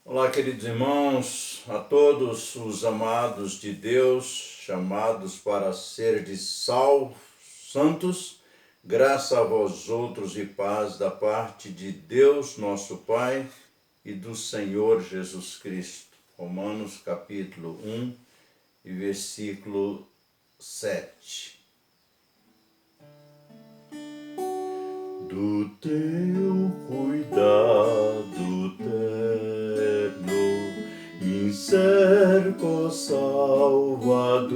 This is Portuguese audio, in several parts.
Olá, queridos irmãos, a todos os amados de Deus, chamados para ser de salvos, santos, graça a vós outros e paz da parte de Deus, nosso Pai, e do Senhor Jesus Cristo. Romanos capítulo 1 e versículo 7. Do teu cuidado terno, me cerco, Salvador,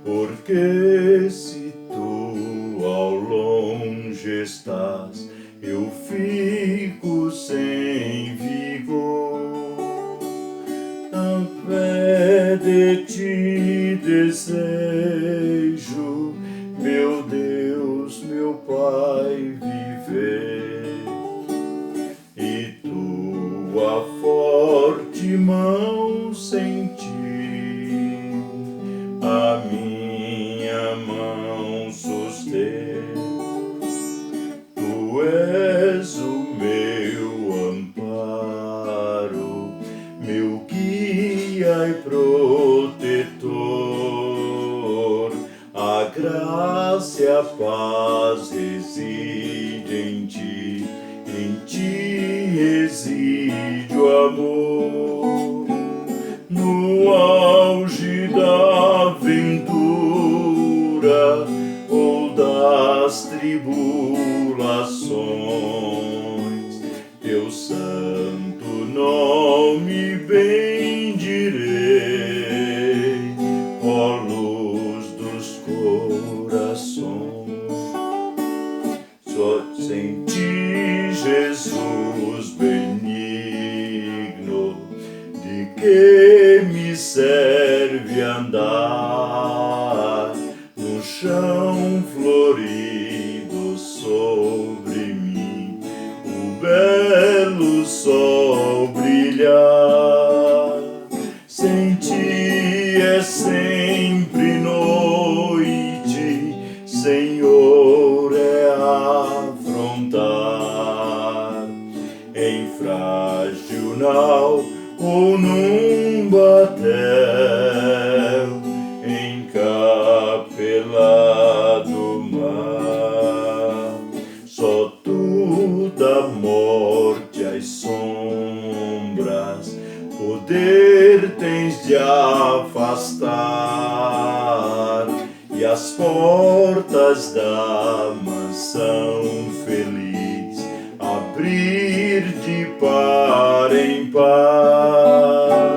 porque se tu ao longe estás, eu fico sem vigor. A fé de ti desejo, meu Deus, meu Pai, viver, e tua forte mão sentir, a minha mão suster. Tu és o meu amparo, meu guia e protetor. A graça e a paz reside em ti reside o amor. No auge da aventura ou das tribulações, teu santo nome bendirei, ó luz dos corações. Só em ti, Jesus benigno, de que me serve andar no chão florido sobre mim, o belo sol brilhar. Sem ti é sempre noite, Senhor, é afrontar em frágil nau ou num batel, encapelado mar. Só tu da morte as sombras poder tens de afastar, e as portas da mansão feliz abrir de par em par.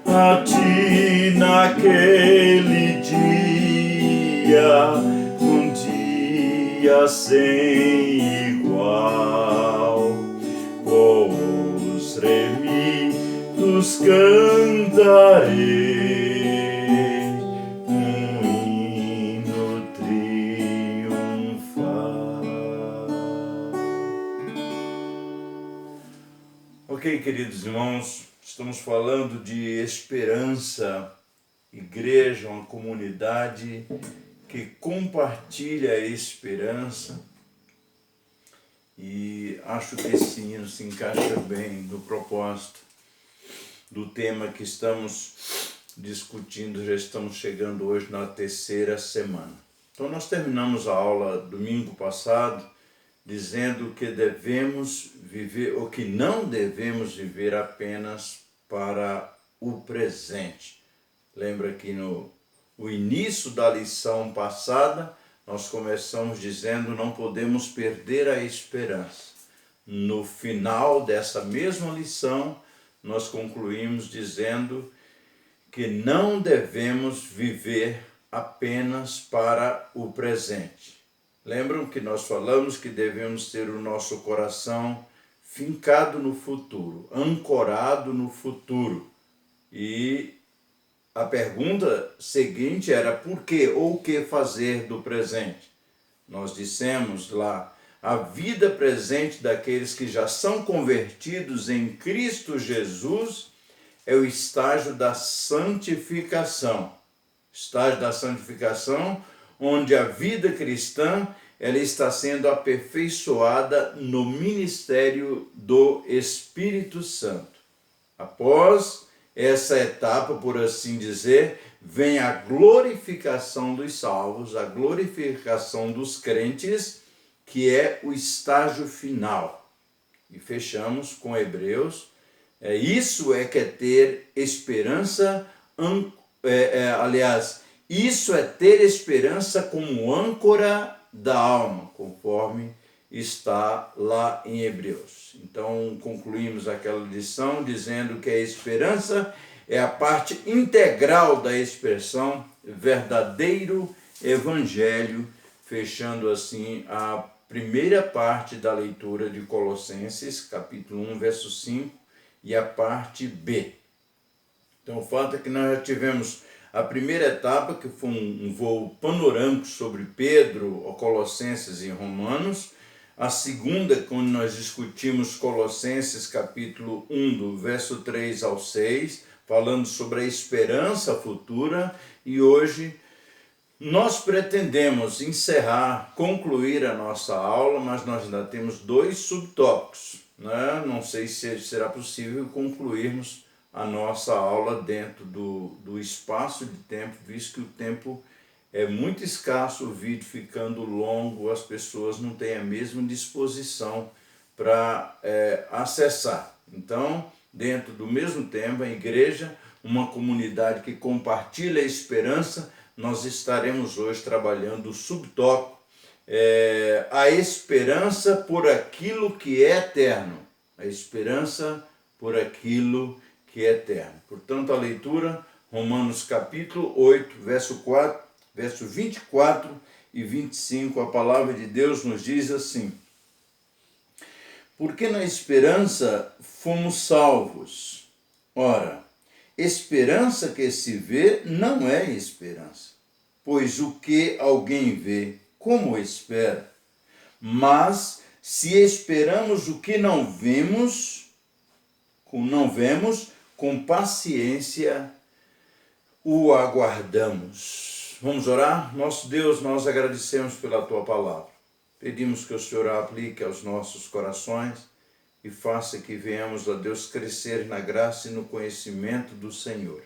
A ti naquele dia, um dia sem igual, com os remidos cantarei um hino triunfal. Ok, queridos irmãos, estamos falando de esperança, igreja, uma comunidade que compartilha a esperança, e acho que esse hino se encaixa bem no propósito do tema que estamos discutindo. Já estamos chegando hoje na terceira semana. Então nós terminamos a aula domingo passado dizendo que devemos viver, ou que não devemos viver apenas para o presente. Lembra que no início da lição passada nós começamos dizendo não podemos perder a esperança. No final dessa mesma lição nós concluímos dizendo que não devemos viver apenas para o presente. Lembram que nós falamos que devemos ter o nosso coração fincado no futuro, ancorado no futuro. E a pergunta seguinte era por que ou o que fazer do presente? Nós dissemos lá, a vida presente daqueles que já são convertidos em Cristo Jesus é o estágio da santificação. Estágio da santificação, onde a vida cristã ela está sendo aperfeiçoada no ministério do Espírito Santo. Após essa etapa, por assim dizer, vem a glorificação dos salvos, a glorificação dos crentes, que é o estágio final. E fechamos com Hebreus. Isso é que é ter esperança, isso é ter esperança como âncora da alma, conforme está lá em Hebreus. Então, concluímos aquela lição dizendo que a esperança é a parte integral da expressão verdadeiro evangelho, fechando assim a primeira parte da leitura de Colossenses, capítulo 1, verso 5, e a parte B. Então, o fato é que nós já tivemos a primeira etapa, que foi um voo panorâmico sobre Pedro, Colossenses e Romanos. A segunda, quando nós discutimos Colossenses, capítulo 1, do verso 3 ao 6, falando sobre a esperança futura. E hoje nós pretendemos encerrar, concluir a nossa aula, mas nós ainda temos 2 subtópicos, né? Não sei se será possível concluirmos a nossa aula dentro do espaço de tempo, visto que o tempo é muito escasso, o vídeo ficando longo, as pessoas não têm a mesma disposição para acessar. Então, dentro do mesmo tempo, a igreja, uma comunidade que compartilha a esperança, nós estaremos hoje trabalhando o subtópico, a esperança por aquilo que é eterno. A esperança por aquilo que é eterno. Portanto, a leitura, Romanos capítulo 8, verso 24 e 25, a palavra de Deus nos diz assim: porque na esperança fomos salvos. Ora, esperança que se vê não é esperança, pois o que alguém vê, como espera? Mas se esperamos o que não vemos, com paciência o aguardamos. Vamos orar? Nosso Deus, nós agradecemos pela Tua palavra. Pedimos que o Senhor a aplique aos nossos corações e faça que venhamos, ó Deus, crescer na graça e no conhecimento do Senhor.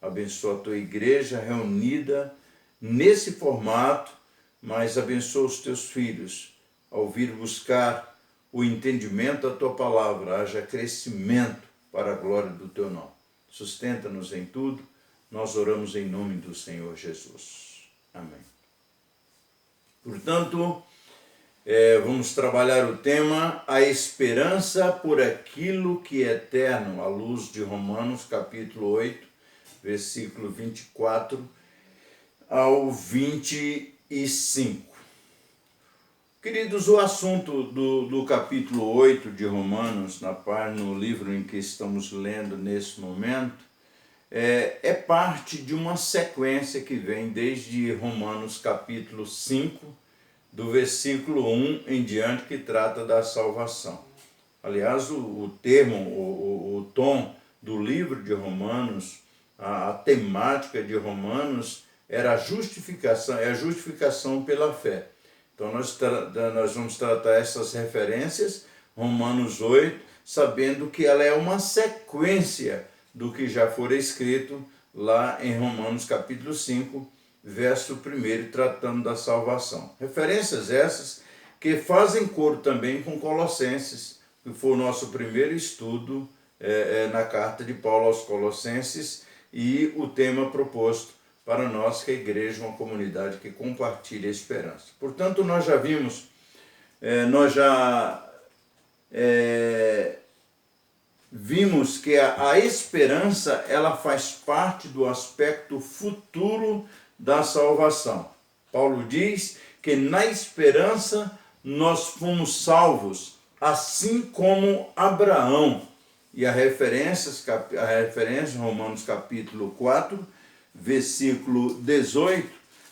Abençoa a Tua igreja reunida nesse formato, mas abençoa os Teus filhos ao vir buscar o entendimento da Tua palavra. Haja crescimento para a glória do Teu nome. Sustenta-nos em tudo. Nós oramos em nome do Senhor Jesus. Amém. Portanto, vamos trabalhar o tema a esperança por aquilo que é eterno, à luz de Romanos, capítulo 8, versículo 24 ao 25. Queridos, o assunto do capítulo 8 de Romanos, no livro em que estamos lendo nesse momento, é parte de uma sequência que vem desde Romanos capítulo 5, do versículo 1 em diante, que trata da salvação. Aliás, o tom do livro de Romanos, a temática de Romanos era a justificação pela fé. Então nós vamos tratar essas referências, Romanos 8, sabendo que ela é uma sequência do que já for escrito lá em Romanos capítulo 5, verso 1, tratando da salvação. Referências essas que fazem coro também com Colossenses, que foi o nosso primeiro estudo na carta de Paulo aos Colossenses, e o tema proposto para nós, que a igreja é uma comunidade que compartilha a esperança. Portanto, nós já vimos que a esperança, ela faz parte do aspecto futuro da salvação. Paulo diz que na esperança nós fomos salvos, assim como Abraão. E a referência Romanos capítulo 4, versículo 18,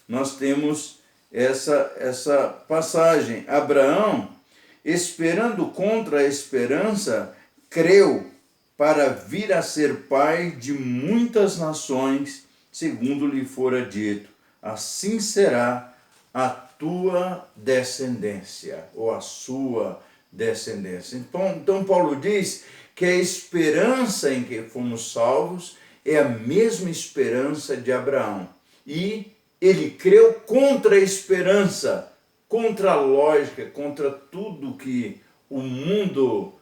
nós temos essa passagem. Abraão, esperando contra a esperança, creu para vir a ser pai de muitas nações, segundo lhe fora dito: assim será a tua descendência, ou a sua descendência. Então Paulo diz que a esperança em que fomos salvos é a mesma esperança de Abraão. E ele creu contra a esperança, contra a lógica, contra tudo que o mundo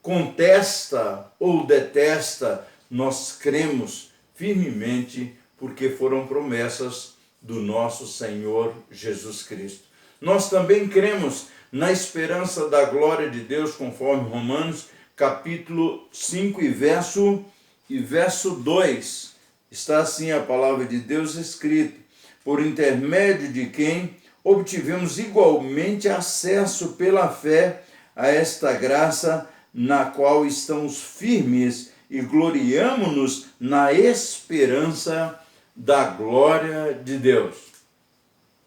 contesta ou detesta. Nós cremos firmemente porque foram promessas do nosso Senhor Jesus Cristo. Nós também cremos na esperança da glória de Deus, conforme Romanos capítulo 5 e verso 2. Está assim a palavra de Deus escrita: por intermédio de quem obtivemos igualmente acesso pela fé a esta graça na qual estamos firmes e gloriamo-nos na esperança da glória de Deus.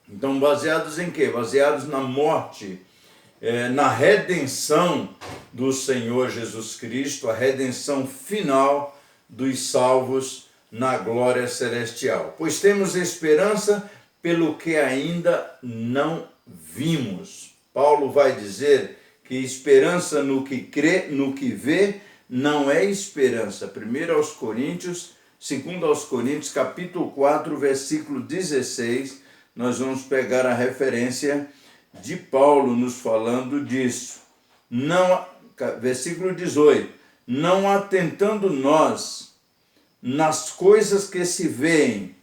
Então, baseados em quê? Baseados na morte, na redenção do Senhor Jesus Cristo, a redenção final dos salvos na glória celestial. Pois temos esperança pelo que ainda não vimos. Paulo vai dizer que esperança no que crê, no que vê, não é esperança. 1 aos Coríntios, 2 aos Coríntios, capítulo 4, versículo 16, nós vamos pegar a referência de Paulo nos falando disso. Versículo 18, não atentando nós nas coisas que se veem,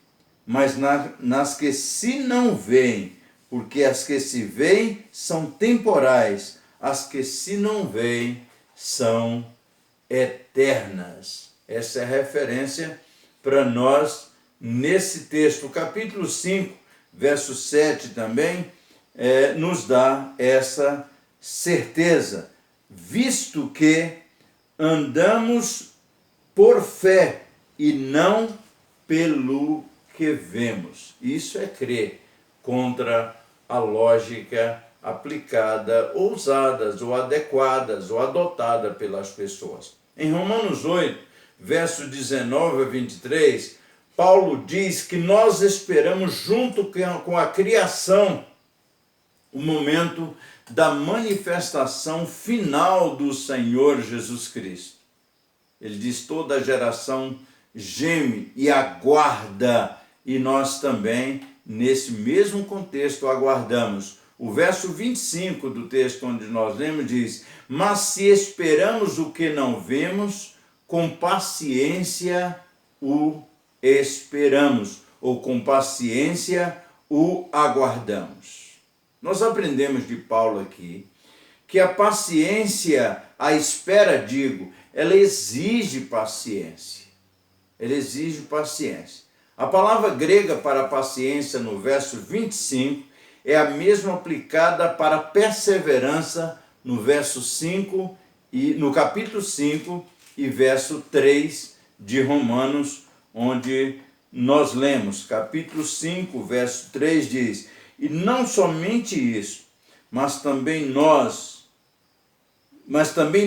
mas nas que se não veem, porque as que se veem são temporais, as que se não veem são eternas. Essa é a referência para nós nesse texto. O capítulo 5, verso 7 também nos dá essa certeza, visto que andamos por fé e não pelo que vemos. Isso é crer contra a lógica aplicada, ou usadas, ou adequadas, ou adotada pelas pessoas. Em Romanos 8, verso 19 a 23, Paulo diz que nós esperamos junto com a criação o momento da manifestação final do Senhor Jesus Cristo. Ele diz: toda a geração geme e aguarda, e nós também, nesse mesmo contexto, aguardamos. O verso 25 do texto onde nós lemos diz: mas se esperamos o que não vemos, com paciência o esperamos, ou com paciência o aguardamos. Nós aprendemos de Paulo aqui que a paciência, a espera, ela exige paciência. Ela exige paciência. A palavra grega para paciência no verso 25 é a mesma aplicada para perseverança no verso 5 e no capítulo 5 e verso 3 de Romanos, onde nós lemos, capítulo 5, verso 3 diz: e não somente isso, mas também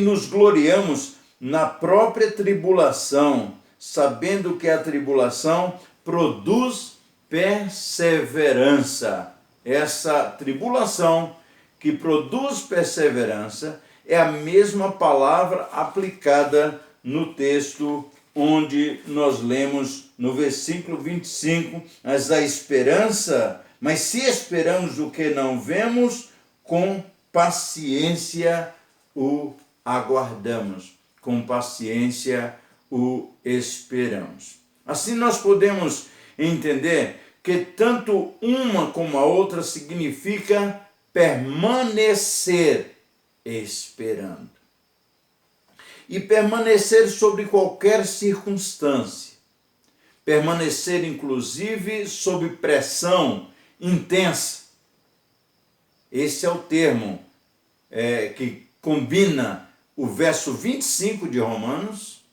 nos gloriamos na própria tribulação, sabendo que a tribulação produz perseverança. Essa tribulação que produz perseverança é a mesma palavra aplicada no texto onde nós lemos no versículo 25, mas se esperamos o que não vemos, com paciência o aguardamos, com paciência o esperamos. Assim nós podemos entender que tanto uma como a outra significa permanecer esperando. E permanecer sobre qualquer circunstância. Permanecer, inclusive, sob pressão intensa. Esse é o termo que combina o verso 25 de Romanos,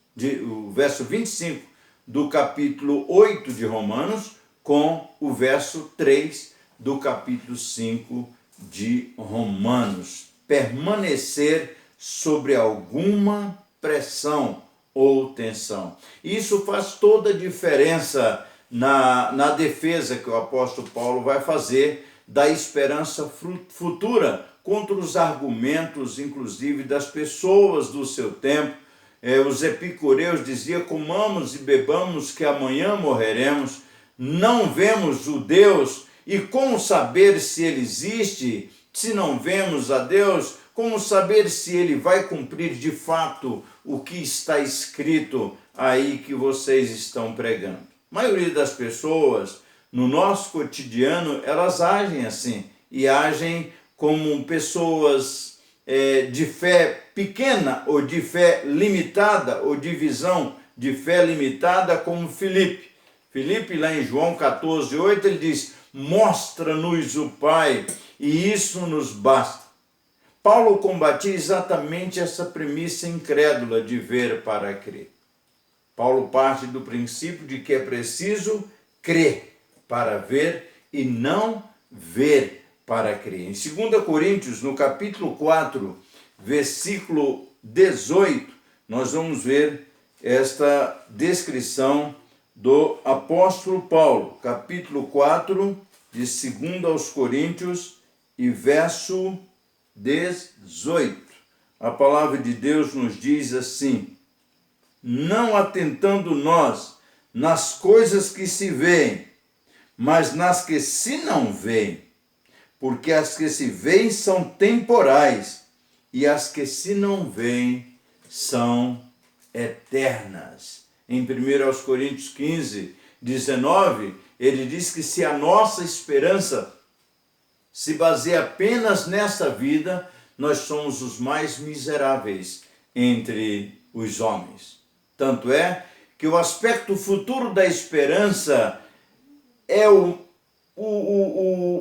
o verso 25 do capítulo 8 de Romanos, com o verso 3 do capítulo 5 de Romanos. Permanecer sobre alguma pressão ou tensão. Isso faz toda a diferença na defesa que o apóstolo Paulo vai fazer da esperança futura contra os argumentos, inclusive, das pessoas do seu tempo. Os epicureus diziam: comamos e bebamos que amanhã morreremos. Não vemos o Deus, e como saber se ele existe? Se não vemos a Deus, como saber se ele vai cumprir de fato o que está escrito aí que vocês estão pregando? A maioria das pessoas, no nosso cotidiano, elas agem assim, e agem como pessoas de fé pequena, ou de fé limitada, ou de visão de fé limitada, como Filipe. Filipe, lá em João 14:8, ele diz: mostra-nos o Pai, e isso nos basta. Paulo combatia exatamente essa premissa incrédula de ver para crer. Paulo parte do princípio de que é preciso crer para ver e não ver para crer. Em 2 Coríntios, no capítulo 4, versículo 18, nós vamos ver esta descrição do apóstolo Paulo, capítulo 4, de 2 aos Coríntios, e verso 18. A palavra de Deus nos diz assim: não atentando nós nas coisas que se veem, mas nas que se não veem, porque as que se veem são temporais, e as que se não veem são eternas. Em 1 Coríntios 15, 19, ele diz que se a nossa esperança se baseia apenas nesta vida, nós somos os mais miseráveis entre os homens. Tanto é que o aspecto futuro da esperança é o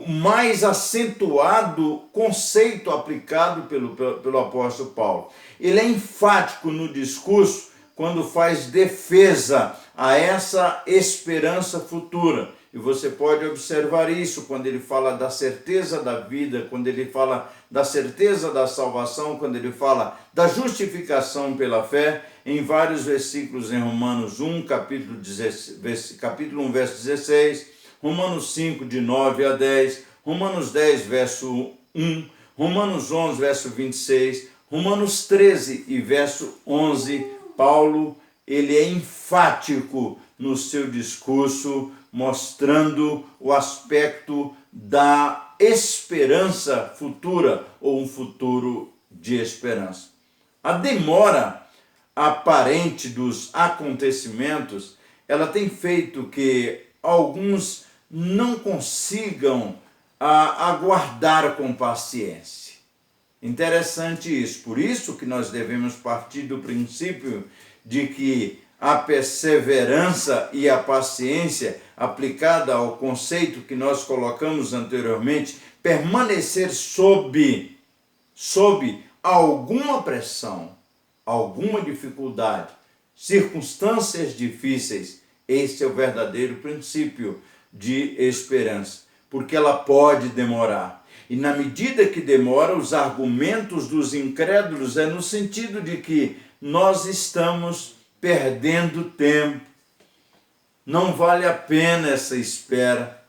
mais acentuado conceito aplicado pelo apóstolo Paulo. Ele é enfático no discurso quando faz defesa a essa esperança futura. E você pode observar isso quando ele fala da certeza da vida, quando ele fala da certeza da salvação, quando ele fala da justificação pela fé, em vários versículos em Romanos 1, capítulo 1, verso 16, Romanos 5, de 9 a 10, Romanos 10, verso 1, Romanos 11, verso 26, Romanos 13 e verso 11, Paulo, ele é enfático no seu discurso, mostrando o aspecto da esperança futura, ou um futuro de esperança. A demora aparente dos acontecimentos, ela tem feito que alguns não consigam aguardar com paciência. Interessante isso. Por isso que nós devemos partir do princípio de que a perseverança e a paciência, aplicada ao conceito que nós colocamos anteriormente, permanecer sob alguma pressão, alguma dificuldade, circunstâncias difíceis, esse é o verdadeiro princípio de esperança, porque ela pode demorar. E na medida que demora, os argumentos dos incrédulos é no sentido de que nós estamos perdendo tempo, não vale a pena essa espera.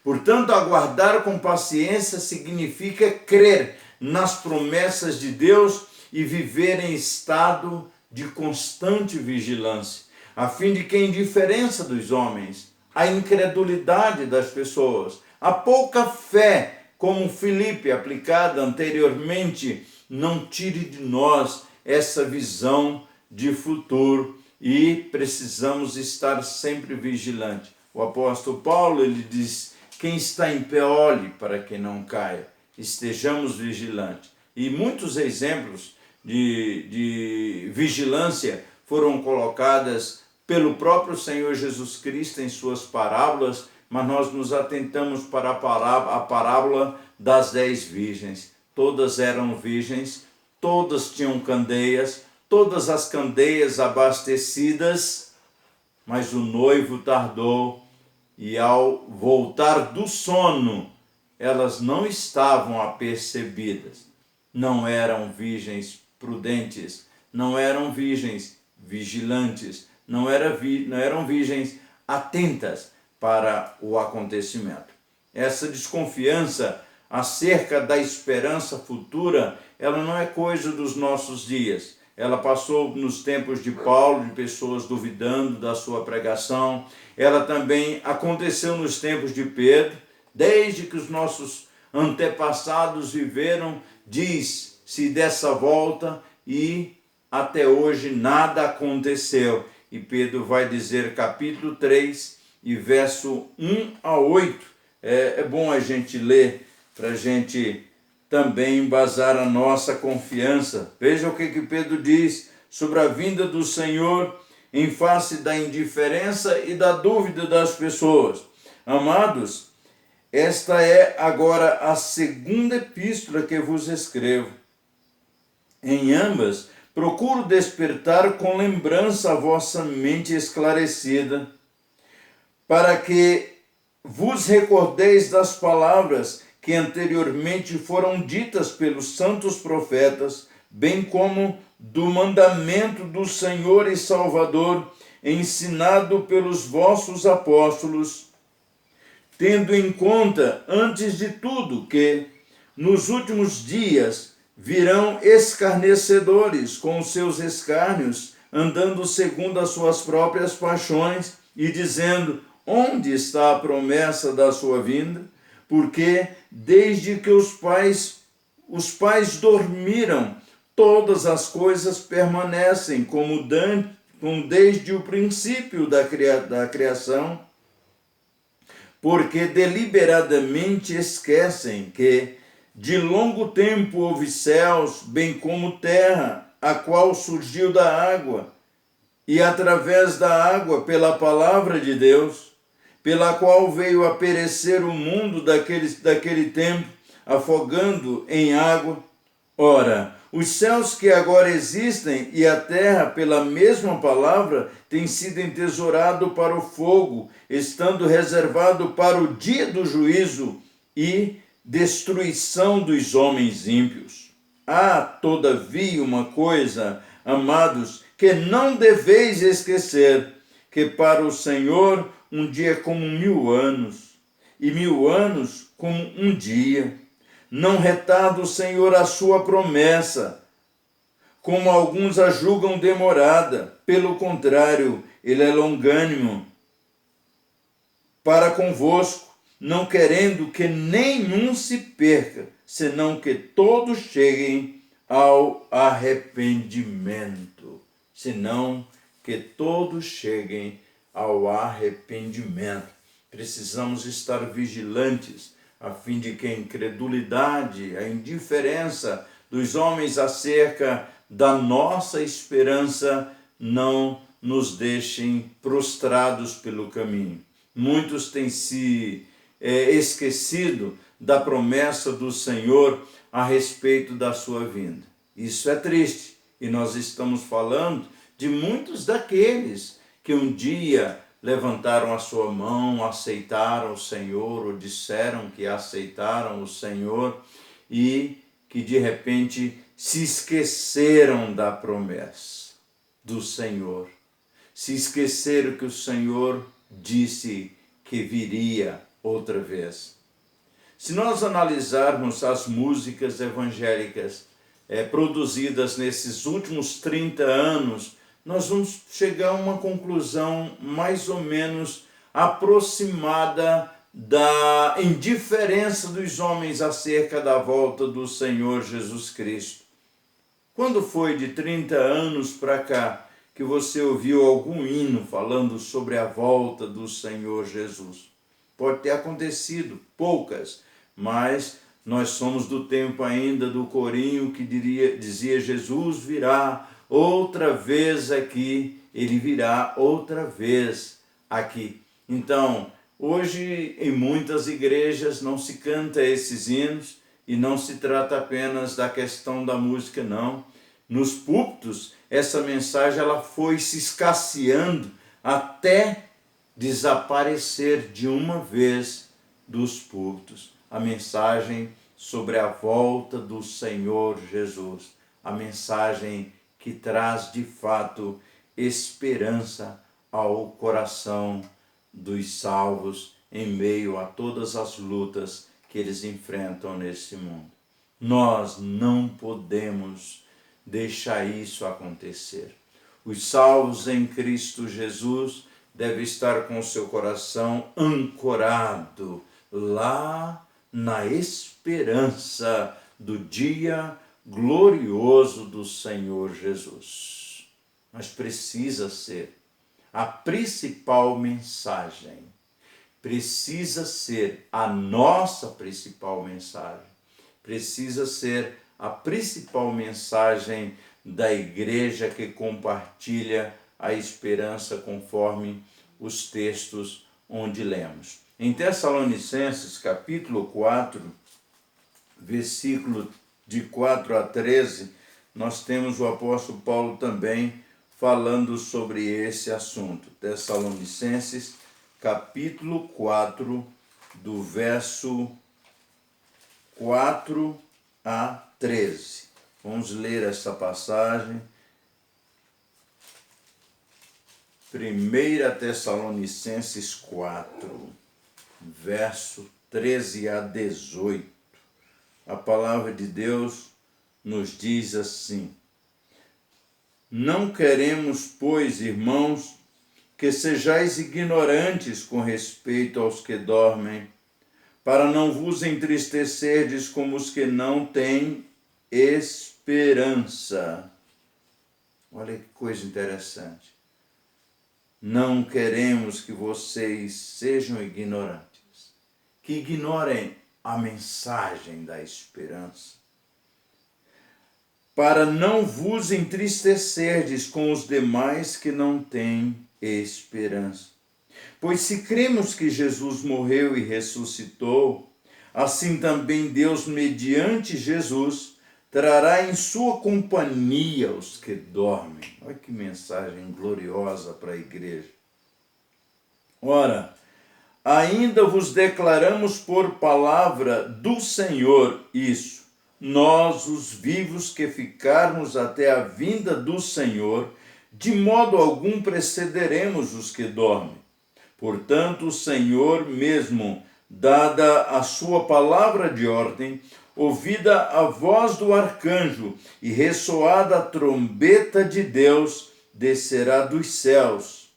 Portanto, aguardar com paciência significa crer nas promessas de Deus e viver em estado de constante vigilância, a fim de que a indiferença dos homens, a incredulidade das pessoas, a pouca fé, como Filipe aplicada anteriormente, não tire de nós essa visão de futuro, e precisamos estar sempre vigilantes. O apóstolo Paulo, ele diz: quem está em pé, olhe para que não caia. Estejamos vigilantes. E muitos exemplos de vigilância foram colocadas pelo próprio Senhor Jesus Cristo em suas parábolas, mas nós nos atentamos para a parábola das 10 virgens. Todas eram virgens, todas tinham candeias, todas as candeias abastecidas, mas o noivo tardou, e ao voltar do sono, elas não estavam apercebidas. Não eram virgens prudentes, não eram virgens vigilantes, não eram virgens atentas para o acontecimento. Essa desconfiança acerca da esperança futura, ela não é coisa dos nossos dias. Ela passou nos tempos de Paulo, de pessoas duvidando da sua pregação. Ela também aconteceu nos tempos de Pedro, desde que os nossos antepassados viveram, diz-se dessa volta, e até hoje nada aconteceu. E Pedro vai dizer, capítulo 3, e verso 1 a 8. É bom a gente ler, para a gente também embasar a nossa confiança. Veja o que Pedro diz sobre a vinda do Senhor em face da indiferença e da dúvida das pessoas. Amados, esta é agora a segunda epístola que vos escrevo. Em ambas, procuro despertar com lembrança a vossa mente esclarecida, para que vos recordeis das palavras que anteriormente foram ditas pelos santos profetas, bem como do mandamento do Senhor e Salvador, ensinado pelos vossos apóstolos, tendo em conta, antes de tudo, que nos últimos dias virão escarnecedores com os seus escárnios, andando segundo as suas próprias paixões, e dizendo: onde está a promessa da sua vinda? Porque desde que os pais dormiram, todas as coisas permanecem como desde o princípio da criação, porque deliberadamente esquecem que de longo tempo houve céus, bem como terra, a qual surgiu da água, e através da água, pela palavra de Deus, pela qual veio a perecer o mundo daquele tempo, afogando em água. Ora, os céus que agora existem e a terra, pela mesma palavra, têm sido entesourado para o fogo, estando reservado para o dia do juízo e destruição dos homens ímpios. Há, todavia, uma coisa, amados, que não deveis esquecer, que para o Senhor um dia é como 1000 anos, e 1000 anos como um dia. Não retarda o Senhor a sua promessa, como alguns a julgam demorada. Pelo contrário, ele é longânimo para convosco, não querendo que nenhum se perca, senão que todos cheguem ao arrependimento. Senão que todos cheguem ao arrependimento. Precisamos estar vigilantes, a fim de que a incredulidade, a indiferença dos homens acerca da nossa esperança não nos deixem prostrados pelo caminho. Muitos têm se esquecido da promessa do Senhor a respeito da sua vinda. Isso é triste, e nós estamos falando de muitos daqueles que um dia levantaram a sua mão, aceitaram o Senhor, ou disseram que aceitaram o Senhor, e que de repente se esqueceram da promessa do Senhor. Se esqueceram que o Senhor disse que viria outra vez. Se nós analisarmos as músicas evangélicas produzidas nesses últimos 30 anos, nós vamos chegar a uma conclusão mais ou menos aproximada da indiferença dos homens acerca da volta do Senhor Jesus Cristo. Quando foi de 30 anos para cá que você ouviu algum hino falando sobre a volta do Senhor Jesus? Pode ter acontecido, poucas, mas nós somos do tempo ainda do corinho que dizia: Jesus virá outra vez aqui, ele virá outra vez aqui. Então, hoje em muitas igrejas não se canta esses hinos, e não se trata apenas da questão da música, não. Nos púlpitos, essa mensagem ela foi se escasseando até desaparecer de uma vez dos púlpitos. A mensagem sobre a volta do Senhor Jesus, a mensagem que traz de fato esperança ao coração dos salvos em meio a todas as lutas que eles enfrentam nesse mundo. Nós não podemos deixar isso acontecer. Os salvos em Cristo Jesus devem estar com o seu coração ancorado lá na esperança do dia glorioso do Senhor Jesus. Mas precisa ser a principal mensagem, precisa ser a nossa principal mensagem, precisa ser a principal mensagem da igreja que compartilha a esperança conforme os textos onde lemos. Em Tessalonicenses, capítulo 4, versículo de 4 a 13, nós temos o apóstolo Paulo também falando sobre esse assunto. Tessalonicenses, capítulo 4, do verso 4 a 13. Vamos ler essa passagem. 1 Tessalonicenses 4, verso 13 a 18. A palavra de Deus nos diz assim: Não queremos, pois, irmãos, que sejais ignorantes com respeito aos que dormem, para não vos entristecerdes como os que não têm esperança. Olha que coisa interessante. Não queremos que vocês sejam ignorantes, que ignorem a mensagem da esperança, para não vos entristecerdes com os demais que não têm esperança. Pois se cremos que Jesus morreu e ressuscitou, assim também Deus, mediante Jesus, trará em sua companhia os que dormem. Olha que mensagem gloriosa para a igreja. Ora, ainda vos declaramos por palavra do Senhor isso: nós, os vivos que ficarmos até a vinda do Senhor, de modo algum precederemos os que dormem. Portanto, o Senhor mesmo, dada a sua palavra de ordem, ouvida a voz do arcanjo e ressoada a trombeta de Deus, descerá dos céus.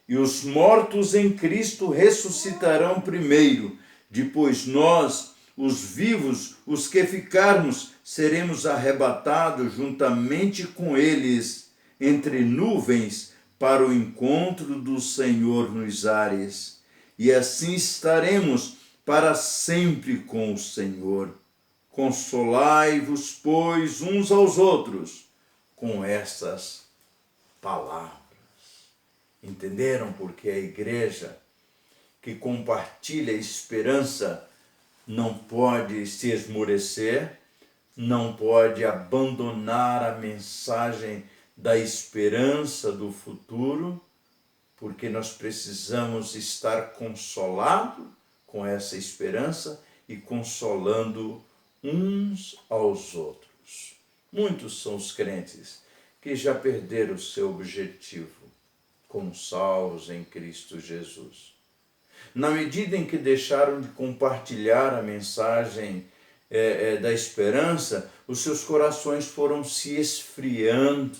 E os mortos em Cristo ressuscitarão primeiro. Depois nós, os vivos, os que ficarmos, seremos arrebatados juntamente com eles entre nuvens para o encontro do Senhor nos ares. E assim estaremos para sempre com o Senhor. Consolai-vos, pois, uns aos outros com estas palavras. Entenderam porque a igreja que compartilha a esperança não pode se esmorecer, não pode abandonar a mensagem da esperança do futuro, porque nós precisamos estar consolados com essa esperança e consolando uns aos outros. Muitos são os crentes que já perderam o seu objetivo como salvos em Cristo Jesus. Na medida em que deixaram de compartilhar a mensagem da esperança, os seus corações foram se esfriando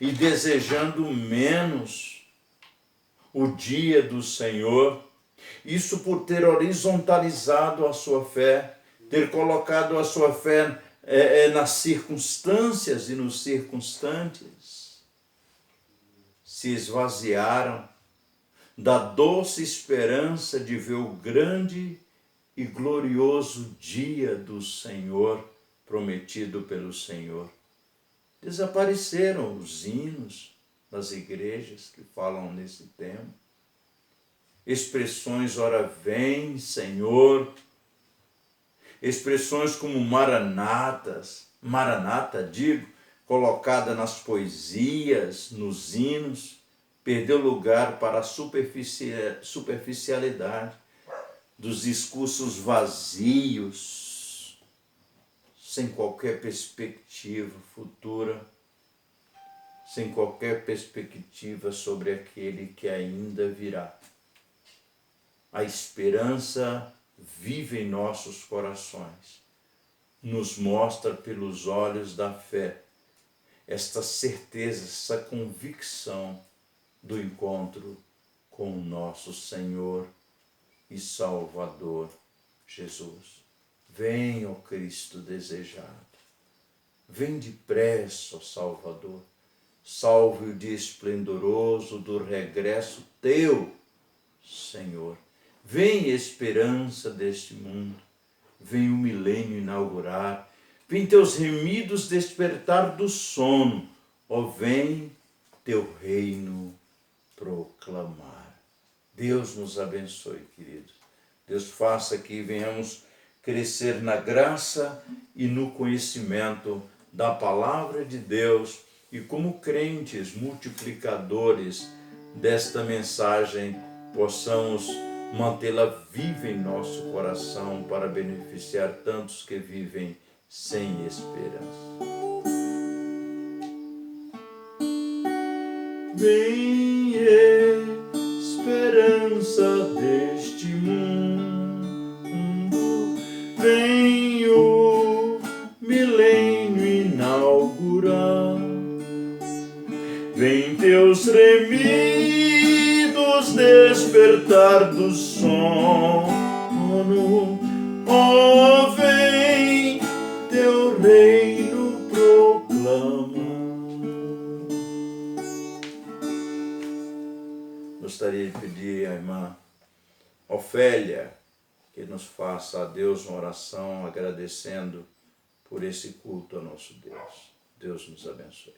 e desejando menos o dia do Senhor. Isso por ter horizontalizado a sua fé, ter colocado a sua fé nas circunstâncias e nos circunstantes. Se esvaziaram da doce esperança de ver o grande e glorioso dia do Senhor prometido pelo Senhor. Desapareceram os hinos das igrejas que falam nesse tema. Expressões, ora vem, Senhor. Expressões como maranata, colocada nas poesias, nos hinos, perdeu lugar para a superficialidade dos discursos vazios, sem qualquer perspectiva futura, sem qualquer perspectiva sobre aquele que ainda virá. A esperança vive em nossos corações. Nos mostra pelos olhos da fé esta certeza, essa convicção do encontro com o nosso Senhor e Salvador Jesus. Vem, ó Cristo desejado. Vem depressa, ó Salvador. Salve o dia esplendoroso do regresso teu, Senhor. Vem esperança deste mundo. Vem o milênio inaugurar. Vem teus remidos despertar do sono. Ó, vem teu reino proclamar. Deus nos abençoe, queridos. Deus faça que venhamos crescer na graça e no conhecimento da palavra de Deus e como crentes multiplicadores desta mensagem possamos mantê-la viva em nosso coração para beneficiar tantos que vivem sem esperança. Vem, esperança deste mundo, vem o milênio inaugurar, vem teus remidos despertar do sono, ó, vem teu reino proclama. Gostaria de pedir à irmã Ofélia que nos faça a Deus uma oração agradecendo por esse culto ao nosso Deus. Deus nos abençoe.